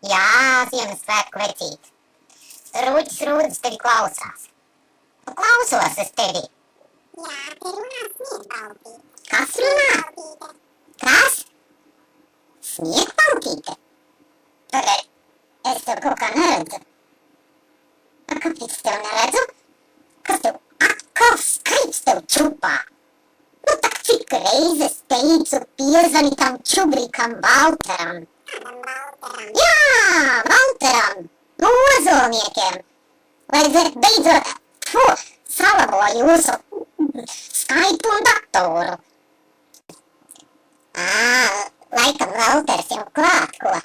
Jā, Ziemassvētku vecīt. Rūķis Rūdis tevi klausās. Nu, klausos es tevi. Jā, te runā Sniegbaltīte. Kas runā? Kas? Sniegbaltīte? Pagaid, es tev kaut kā neredzu. Kāpēc tev neredzu? Kas tev atkal skaits tev čupā? Nu tak cik reizes teicu piezvani tam čubrikam Valteram. Kādam Valteram? Jā, Valteram, no ozolniekiem. Lai beidzot, salabo jūsu skaipu un datoru. Laikam Valters jau klāt, ko?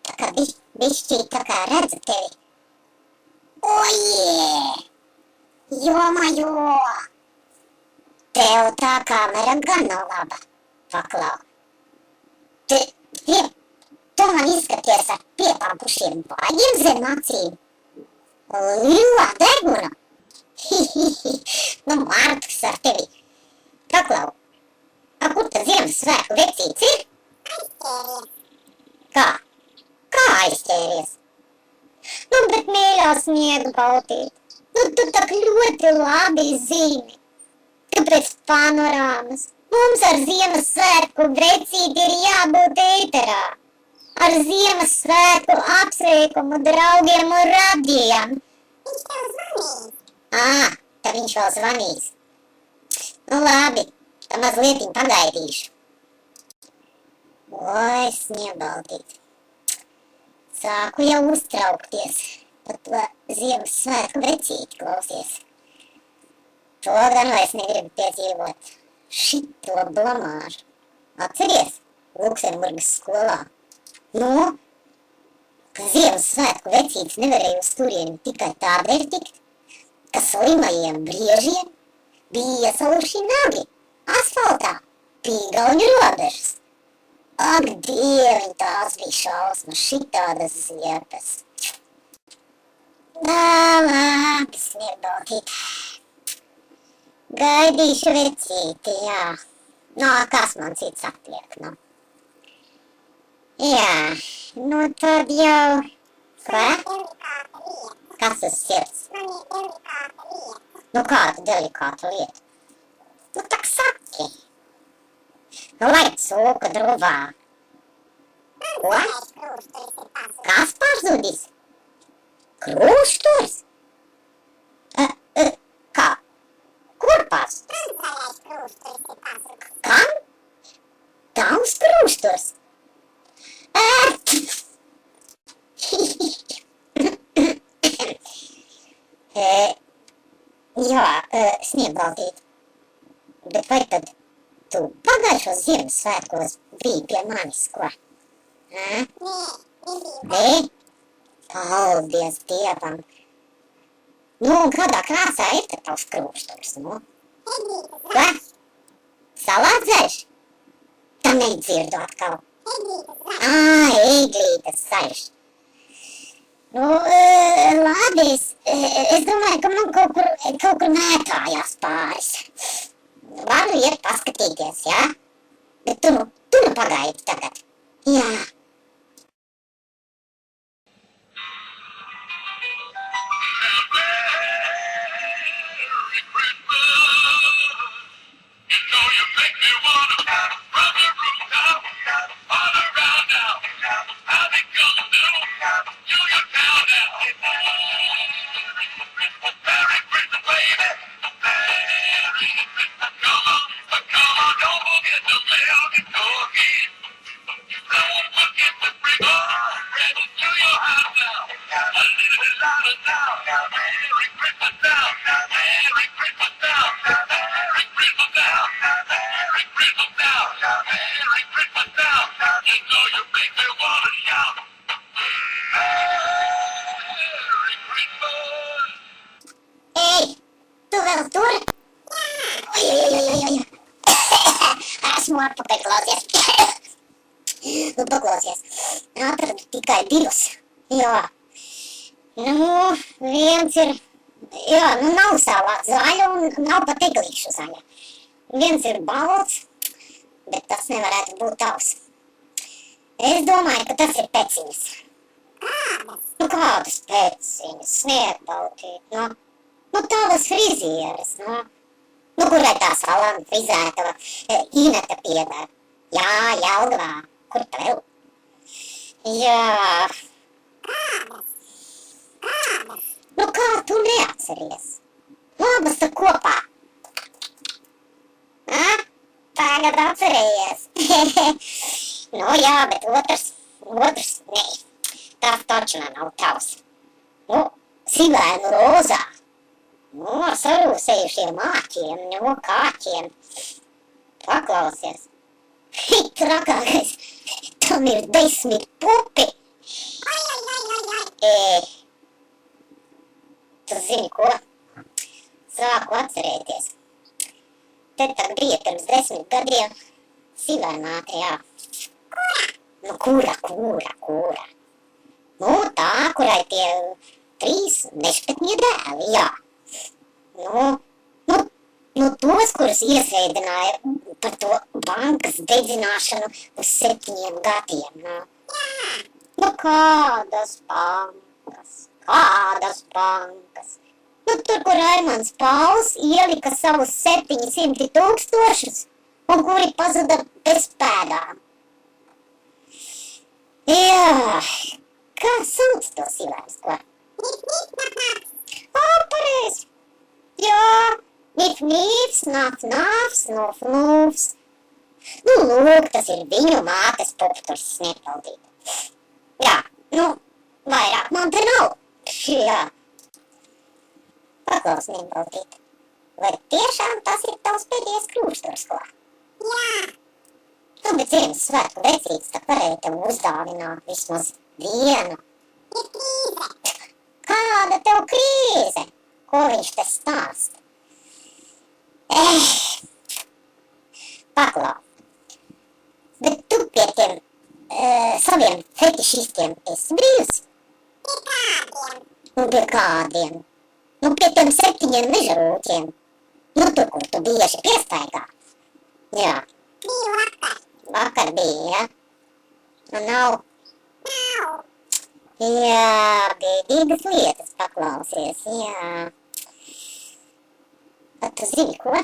Tā kā bišķīt tā kā redzu tevi. Ojē! Jomajo! Tev tā kamera gan nav laba, paklau. Tu man izskaties ar piepampušiem baļiem zem acīm. Lila deguna! Nu, Marks ar tevi. Paklau, kur tas Ziemassvētku vecīts ir? Aizķēries. Kā? Kā aizķēries? Nu, bet mīļā Sniegbaltīte, nu tu tak ļoti labi zini. Kāpēc panorāmas? Mums ar Ziemassvētku vecīti ir jābūt ēterā. Ar Ziemassvētku apsveikumu draugiem un radiem. Viņš tev zvanīs. Tad viņš vēl zvanīs. Nu labi, tad mazliet pagaidīšu. Oi, Sniegbaltīte. Sāku jau uztraukties par to Ziemassvētku vecīti, klausies. To gan vairs negribu piedzīvot. Šito blamāžu. Atceries Luksemburgas skolā? Nu, ka Ziemassvētku vecītis nevarēja uz turieni tikai tādēļ tikt, ka slimajiem briežiem bija iesaluši nagi asfaltā pie Igauņu robežas. Ak, Dieviņ, tās bija šausmas, šitādas ziepes. Labi, Sniegbaltīte. Gaidīšu vecīti, jā. No, kas man cits atliek, nu? Jā, nu tad jau... Ko? Delikāta lieta. Kas uz sirds? Man ir delikāta lieta. Nu, kāda delikāta lieta? Nu, tak saki. Nu, lai cūku druvā. Ko? Zaļais krūšturis ir pazudis. Kas pazudis? Krūšturs? Kā? Kur pazudis? Zaļais krūšturis ir pazudis. Kam? Tavs krūšturs? Jā, Sniegbaltīte. Bet vai tad tu pagājušos Ziemassvētkos biji pie manis, ko? Nē, nebija. Nē? Paldies Dievam. Nu, un kādā krāsā ir te tavs krūšturs, nu? Eglītes Ko? Salātzaļš? Tā nedzirdu atkal. Eglītes zaļš. Eglītes zaļš. Nu, labi, es domāju, ka man kaut kur mētājās pāris. Varu iet paskatīties, jā? Bet tu nu pagaidi tagad. Jā. Ei, tu vēl tur? Oi. Esmu atpakaļ, klausies. Nu, paklausies. Atradu tikai divus. Jā. Nu, viens ir... Jā, nu nav savāds zaļa un nav pat eglīšu zaļa. Viens ir balts, bet tas nevarētu būt tavs. Es domāju, ka tas ir peciņas. Nu, kādas pēciņas, Sniegbaltīt, nu? Nu, tavas frizieres, nu? Nu, kurai tā salami frizētava Ineta piedara? Jā, Jelgavā. Kur tev? Jā. Nu, kā tu neatceries? Labas tu kopā. A? Tagad atcerējies. Nu, jā, bet otrs, ne. Tas taču nav tavs. Nu, sivēnu rozā. Nu, ar sarūsējušiem āķiem, nu, kāķiem. Paklausies. Trakākais, tam ir 10 pupi. Tu zini ko? Sāku atcerēties. Te tak bija pirms 10 gadiem sivēnāte, jā. Nu, kura? Nu, tā, kurai tie 3 nešpatņi dēli, jā. Nu, tos, kurus iesēdināja par to bankas dedzināšanu uz 7 gadiem, nu. Nu, kādas bankas? Nu, tur, kur Raimons Pauls ielika savus 700 000 un kuri pazuda bez pēdām. Jā, kā sauc to sivēns, ko? Pareizi. Jā, nif, nāfs, nūfs. Nu, lūk, tas ir viņu mātes pupturs Sniegbaltīt. Jā, nu, vairāk man te nav. Jā. Paklaus, Sniegbaltīt, vai tiešām tas ir tavs pēdējais krūšturs, ko? Jā. Nu, bet Ziemassvētku vecītis tak varēja tev uzdāvināt vismaz vienu. Ir krīze. Kāda tev krīze? Ko viņš te stāsta? Paklau. Bet tu pie tiem saviem fetišistiem esi brīvs? Pie kādiem? Nu, pie kādiem? Nu, pie tiem 7 mežarūķiem. Nu, tur, kur tu bieži piestaigā. Jā. Biju vakar. Vakar bija, ja? Nu, nav. Nav. Jā, bēdīgas lietas paklausies, jā. Bet tu zini, ko?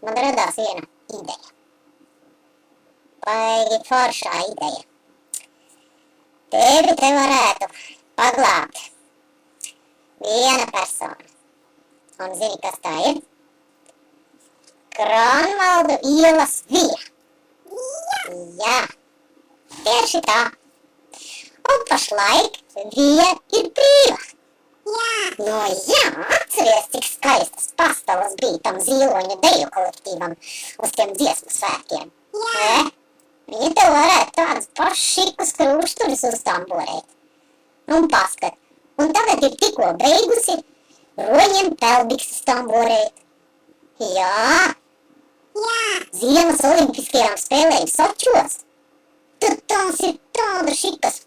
Man radās viena ideja. Baigi foršā ideja. Tevi te varētu paglābt viena persona. Un zini, kas tā ir? Kronvaldu ielas Vija. Jā, tieši tā. Un pašlaik Vija ir brīva. Jā. Nu, jā, atceries, cik skaistas pastavas bija tam zīloņu deju kolektīvam uz tiem dziesmu svētkiem. Jā. Viņi tev varētu tādus pašus šikus krūšturus uztamborēt. Un paskat, un tagad ir tikko beigusi roņiem pelbikses tamborēt. Jā, Jā. ziemas olimpiskajām spēlēm Sočos. Tad tās ir tāda šikas.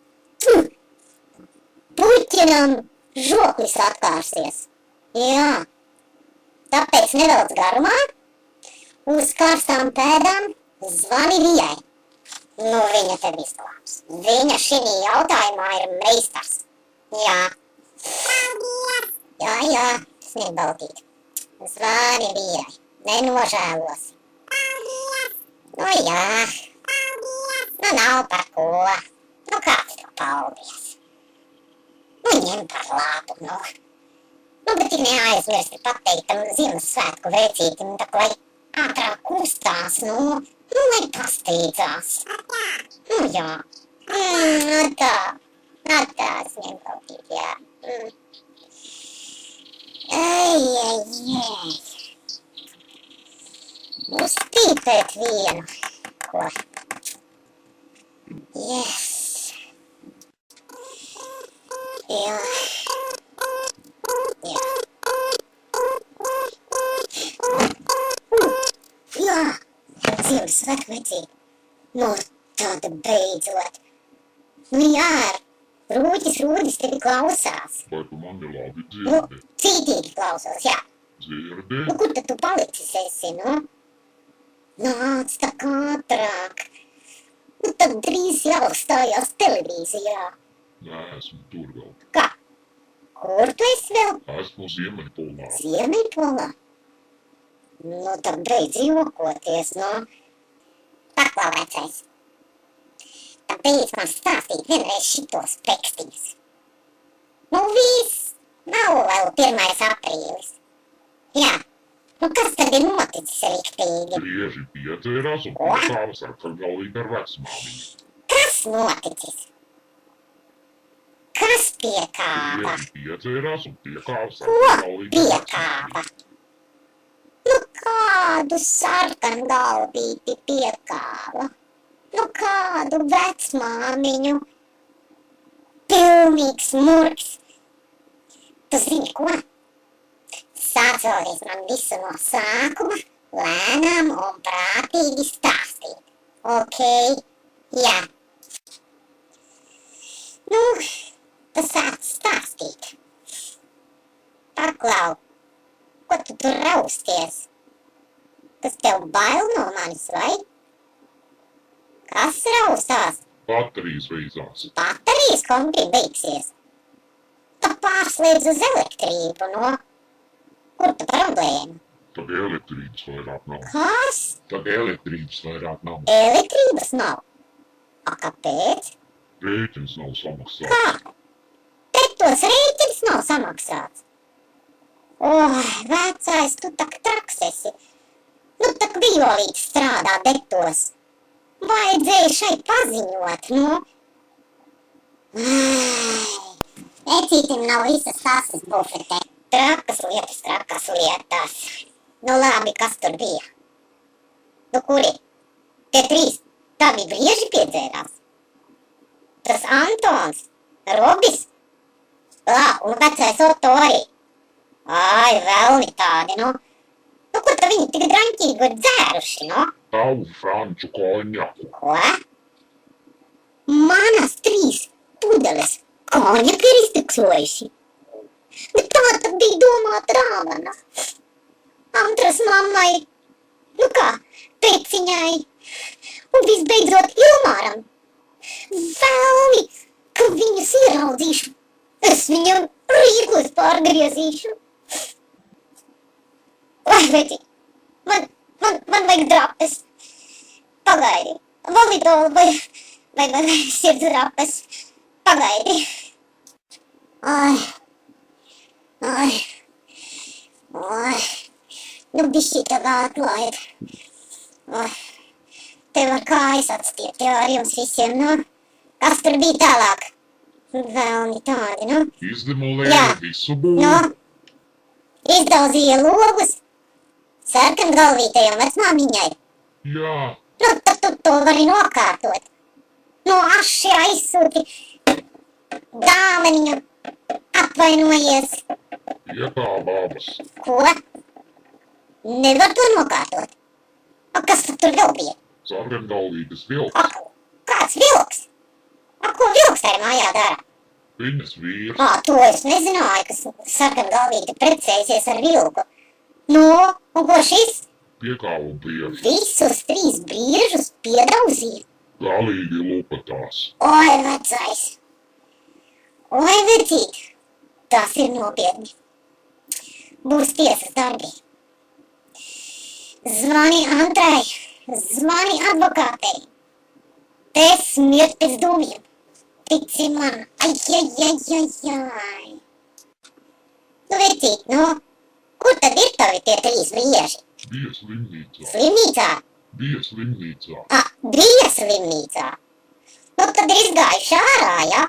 Puķinam žoklis atkārsies. Jā. Tāpēc nevelc garumā, uz karstām pēdām zvani Vijai. Nu, viņa tev izglābs. Viņa šinī jautājumā ir meistars. Jā. Paldies. Jā, Sniegbaltīt. Zvani Vijai. Nenožēlosi. Paldies. Nu, jā. Paldies. Nu, nav par ko. Nu, kāds tev paldies? Nu, ņem par labu, nu. Nu, bet tik neaizmirsti pateikt tam Ziemassvētku vecītim, tā lai ātrāk kustās, nu, lai pasteidzās. Nu, jā. Tā, Sniegbaltīt, jā. Ai. Uztīpēt vienu, ko? Yes. Jā. Jā, Ziemassvētku vecīt. Nu, tāda beidzot. Nu, jā, Rūdis tevi klausās. Vai tu mani labi Nu, dzirdi? cītīgi klausos, jā. Dzirdi? Nu, kur tad tu palicis esi, nu? Nāc tā kā ātrāk. Nu, tad drīz jāuzstājās televīzijā. Neesmu tur vēl. Kā? Kur tu esi vēl? Esmu Ziemeļpolā. Ziemeļpolā? Nu, tad beidz jokoties, nu. Paklau, vecais. Tad beidz man stāstīt vienreiz šitos pekstiņus. Nu, viss. Nav vēl 1. aprīlis. Jā. Nu, kas tad ir noticis riktīgi? Brieži piedzērās un piekāva sarkangalvīgi ar vecmāmiņu. Kas noticis? Kas piekāva? Brieži piedzērās un piekāva Ko sarkangalvīgi ar piekāva? Nu, kādu sarkangalvīti piekāva? Nu, kādu vecmāmiņu? Pilnīgs murgs. Tu zini, ko? Sāc vēlreiz man visu no sākuma, lēnām un prātīgi stāstīt. Ok? Jā. Nu, tu sāc stāstīt. Paklau, ko tu tur rausties? Tas tev bail no manis, vai? Kas raustās? Baterijas beidzās. Baterijas kompī beigsies. Tu pārslēdz uz elektrību, no? Kur tu problēma? Tad elektrības vairāk nav. Kas? Tad elektrības vairāk nav. Elektrības nav. A, kāpēc? Rēķins nav samaksāts. Kā? Te tos rēķins nav samaksāts. Vecais, tu tak traks esi. Nu, tak Violīts strādā detos. Vajadzēja šai paziņot, nu. Vecītim nav visas tases bufetē. Trakas lietas. Nu labi, kas tur bija? Nu kuri? Tie 3, tā bija brieži piedzērās. Tas Antons, Robis, un vecais Otto arī. Ai, velni tādi, nu. Nu, ko tā viņi tik draņķīgi ir dzēruši, nu? Tavu franču konjaku. Ko? Manas 3 pudeles konjaka ir izteksojuši. Bet tā tad bija domāta rāvana. Antras mammai, nu kā, pēciņai, un visbeidzot Ilmāram. Velni, ka viņus ieraudzīšu. Es viņam rīkos pārgriezīšu. Vai, veci, man vajag drapes. Pagaidi, validolu vai sirds drapes. Pagaidi. Ai, nu bišķi tev atlaid. Tev ar kājas atstiet jau ar jums visiem, nu. Kas tur bija tālāk? Velni tādi, nu. Izdemolēja visu būvu. Nu, izdauzīja logus sarkangalvītajam vecmāmiņai. Jā, Nu, tad tu to vari nokārtot. Nu, aši aizsūti dāvaniņu, atvainojies. iekāvāmas. Ko? Nevar to nokārtot. A, kas tad tur vēl bija? Sarkangalvīgas vilks. A, kāds vilks? A, ko vilks tajā mājā dara? Viņas vīrs. A, to es nezināju, ka sarkangalvīte precējusies ar vilku. Nu, un ko šis? Piekāva brieži. Visus 3 briežus piedauzīja. Galīgi lupatās. Oi, vecais! Oi, vecīt! Tas ir nopietni. Būs tiesas darbi. Zvani Antrai, zvani advokātei. Te smirt pēc dūmiem. Tici man, ai. Nu, vecīt, nu, kur tad ir tavi tie 3 brieži? Bija slimnīcā. Slimnīcā? Bija slimnīcā. A, bija slimnīcā. Nu, tad ir izgājuši ārā, ja?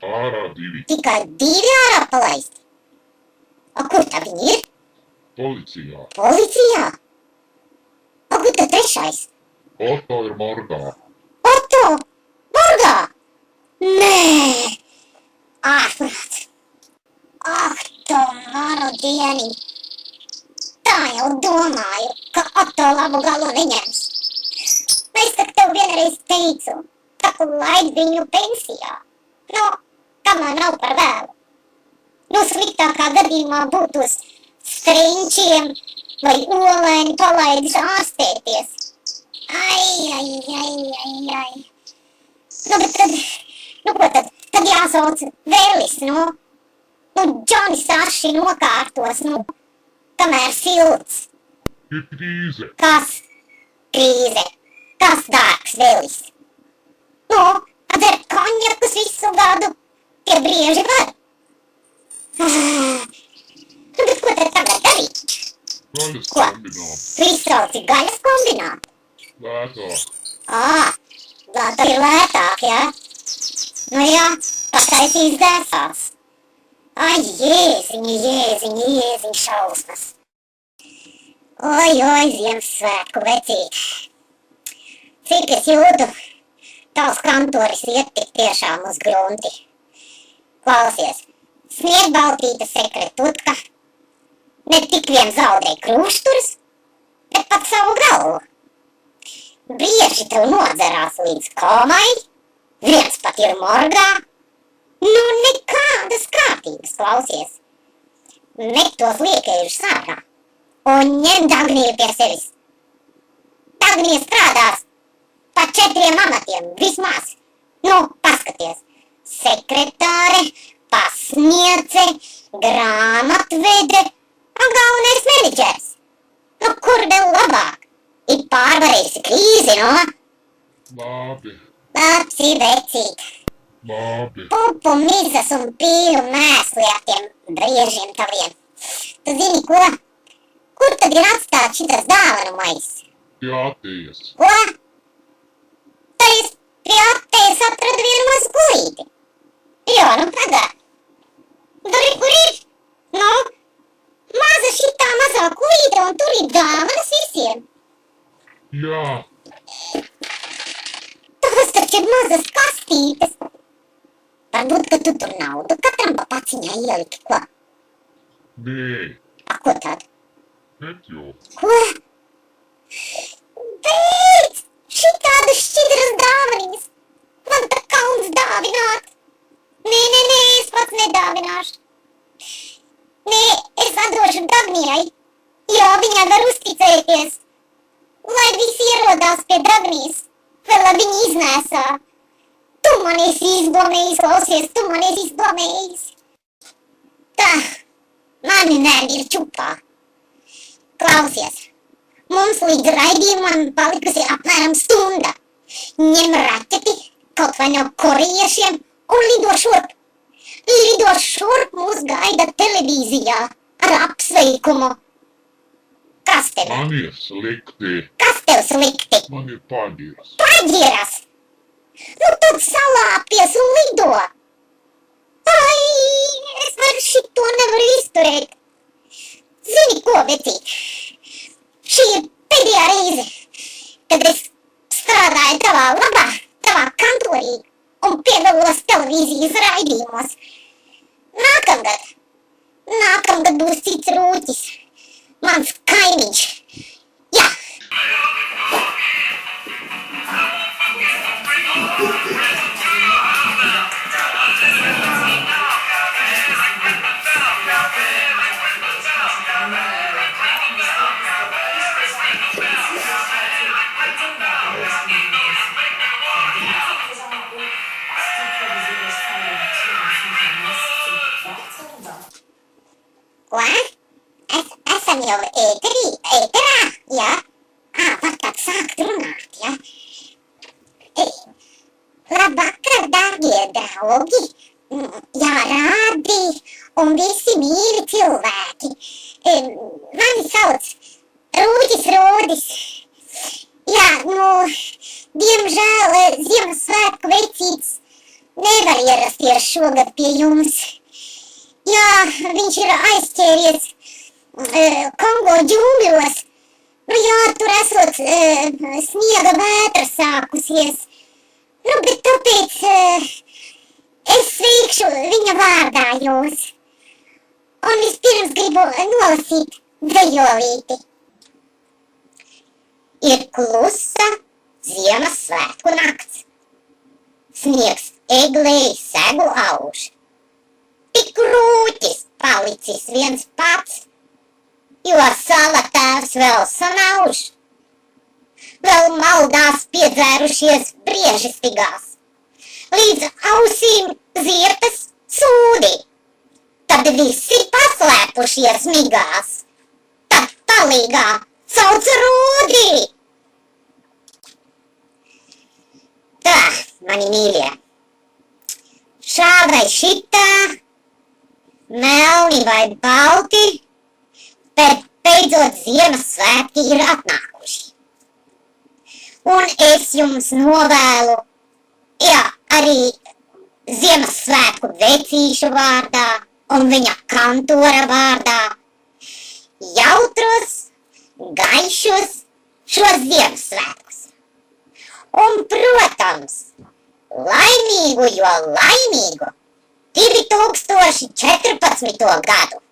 Ārā 2. Tikai 2 ārā palaisti. A, kur tā viņi ir? Policijā. Policijā? A, kur tad 3? Otto ir morgā. Otto! Morgā! Nē! Ārprāt! Ak, tu manu dieniņu! Tā jau domāju, ka Otto labu galu neņems. Es tak tev vienreiz teicu, taku laid viņu pensijā. Nu, kamēr nav par vēlu. Nu, sliktākā gadījumā būtu uz strenčiem vai olēni palaidis ārstēties. Ai. Nu, bet tad, nu ko tad, Tad jāsauc Vēlis, nu. Nu, Džonis Aši nokārtos, nu. Kamēr silts. Ir krīze. Kas? Krīze. Kas dārgs Vēlis? Nu, atver konjakus visu gadu. Tie brieži var. Nu, bet ko tad tagad darīt? Gaļas Ko? kombināts. Tu izsauci gaļas kombinātu? Lētāk. Tā ir lētāk, jā? Nu jā, pataisīs dēsās. Ai, jēziņ, šausmas. Oi, Ziemassvētku vecīt. Cik es jūtu, tavs kantoris iet tik tiešām uz grunti. Klausies, Sniegbaltīta sekretutka ne tik vien zaudēja krūšturus, bet pat savu galvu. Brieži tev nodzerās līdz komai, viens pat ir morgā. Nu, nekādas kārtības, klausies. Met tos liekējušus ārā un ņem Dagniju pie sevis. Dagnija strādās pa 4 amatiem vismaz. Nu, paskaties, sekretāre, pasniedze, grāmatvede un galvenais menedžers. Nu, kur vēl labāk? Ir pārvarējusi krīzi, no? Labi. Lapsi, vecīt. Labi. Pupu, mizas un pīru mēsli ar tiem briežiem taviem. Tu zini, ko? Kur tad ir atstāt šitas dāvanu maiss? Pie atējas. Ko? Tad es pie attejas atradu vienu mazu kulīti. Jo, nu pagād. Tur ir, kur ir? Nu, maza šitā mazā kulīte un tur ir dāvanas visiem. Jā. Tas taču ir mazas kastītes. Varbūt, ka tu tur naudu katram pa paciņā ieliki, ko? Nē. A, ko tad? Bet jau. Ko? Beidz! Šitādas šķidras dāvaniņas! Man tā kauns dāvināt! Nē, es pats nedāvināšu. Nē, es atdošu Dagnijai, jo viņai var uzticēties. Lai visi ierodās pie Dagnijas, vēl lai viņi iznēsā. Tu man esi izblamējis, klausies, tu man esi izblamējis. Tā, mani nervi ir čupā. Klausies, mums līdz raidījumam palikusi apmēram stunda. Ņem raķeti, kaut vai no korejiešiem, un lido šurp. Lido šurp mūs gaida televīzijā ar apsveikumu. Kas tev? Man ir slikti. Kas tev slikti? Man ir paģiras. Paģiras! Nu tad salāpies un lido! Ai, es vairs šito nevaru izturēt. Zini ko, vecīt? Šī ir pēdējā reize, kad es strādāju tavā labā, tavā kantorī un piedalos televīzijas raidījumos. Nākamgad būs cits rūķis. Mans kaimiņš. Jā. Ko? Esam jau ēterā, jā? Var tad sākt runāt, jā? Labvakar, dārgie draugi, jā, rādi un visi mīļi cilvēki. Mani sauc Rūģis Rodis. Jā, nu, diemžēl Ziemassvētku vecīts nevar ierasties šogad pie jums. Jā, viņš ir aizķēries Kongo džungļos. Nu jā, tur esot sniega vētra sākusies. Nu, bet tāpēc es sveikšu viņa vārdā jūs. Un vispirms gribu nolasīt dzejolīti. Ir klusa Ziemassvētku nakts. Sniegs eglei segu auž. Tik rūķis palicis viens pats, jo sala tēvs vēl sanauž. Vēl maldās piedzērušies brieži stigās, līdz ausīm ziepes sūdi. Tad visi paslēpušies migās. Tad palīgā sauc Rūdi. Tā, mani mīļie. Šā vai šitā, melni vai balti, bet beidzot Ziemassvētki ir atnākuši. Un es jums novēlu, arī Ziemassvētku vecīšu vārdā un viņa kantora vārdā jautrus, gaišus šos Ziemassvētkus. Un, protams, laimīgu, jo laimīgu 2014. gadu!